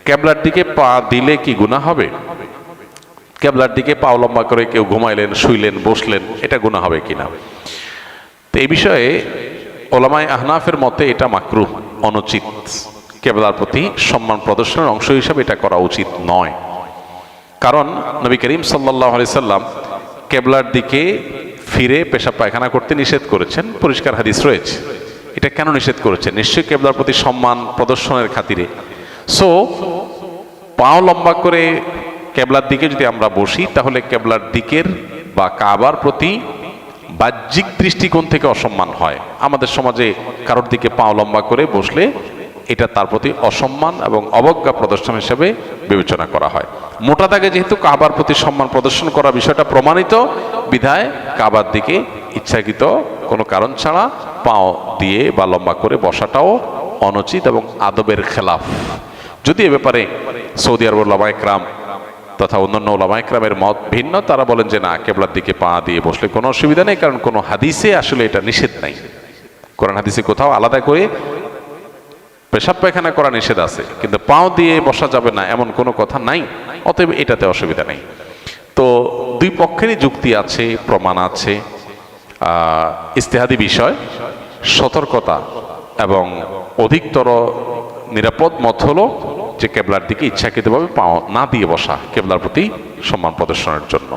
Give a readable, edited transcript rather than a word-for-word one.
কেবলার দিকে পা দিলে কি গুনাহ হবে? কেবলার দিকে পা লম্বা করে কেউ ঘুমাইলেন, শুইলেন, বসলেন, এটা গুনাহ হবে কিনা? তো এই বিষয়ে ওলামায়ে আহনাফের মতে এটা মাকরুহ, অনুচিত। কেবলার প্রতি সম্মান প্রদর্শনের অংশ হিসাবে এটা করা উচিত নয়। কারণ নবী করিম সাল্লাল্লাহু আলাইহি সাল্লাম কেবলার দিকে ফিরে পেশাব পায়খানা করতে নিষেধ করেছেন, পরিষ্কার হাদিস রয়েছে। এটা কেন নিষেধ করেছেন? নিশ্চয়ই কেবলার প্রতি সম্মান প্রদর্শনের খাতিরে। সো পাও লম্বা করে কেবলার দিকে যদি আমরা বসি, তাহলে কেবলার দিকের বা কাবার প্রতি বাহ্যিক দৃষ্টিকোণ থেকে অসম্মান হয়। আমাদের সমাজে কারোর দিকে পাও লম্বা করে বসলে এটা তার প্রতি অসম্মান এবং অবজ্ঞা প্রদর্শন হিসেবে বিবেচনা করা হয়। মোটা দাগে যেহেতু কাবার প্রতি সম্মান প্রদর্শন করা বিষয়টা প্রমাণিত, বিধায় কাবার দিকে ইচ্ছাকৃত কোনো কারণ ছাড়া পাও দিয়ে বা লম্বা করে বসাটাও অনুচিত এবং আদবের খেলাফ। যদি এ ব্যাপারে সৌদি আরবের ওলামায়ে কেরাম তথা অন্যান্য ওলামায়ে কেরামের মত ভিন্ন, তারা বলেন যে না, কেবলার দিকে পা দিয়ে বসলে কোনো অসুবিধা নেই, কারণ কোনো হাদিসে আসলে এটা নিষেধ নাই। কোরআন হাদিসে কোথাও আলাদা করে পেশাব পায়খানা করা নিষেধ আছে, কিন্তু পাও দিয়ে বসা যাবে না এমন কোনো কথা নাই। অতএব এটাতে অসুবিধা নেই। তো দুই পক্ষেরই যুক্তি আছে, প্রমাণ আছে। ইজতিহাদি বিষয়, সতর্কতা এবং অধিকতর নিরাপদ মত হলো যে কেবলার দিকে ইচ্ছাকৃতভাবে পাও না দিয়ে বসা, কেবলার প্রতি সম্মান প্রদর্শনের জন্য।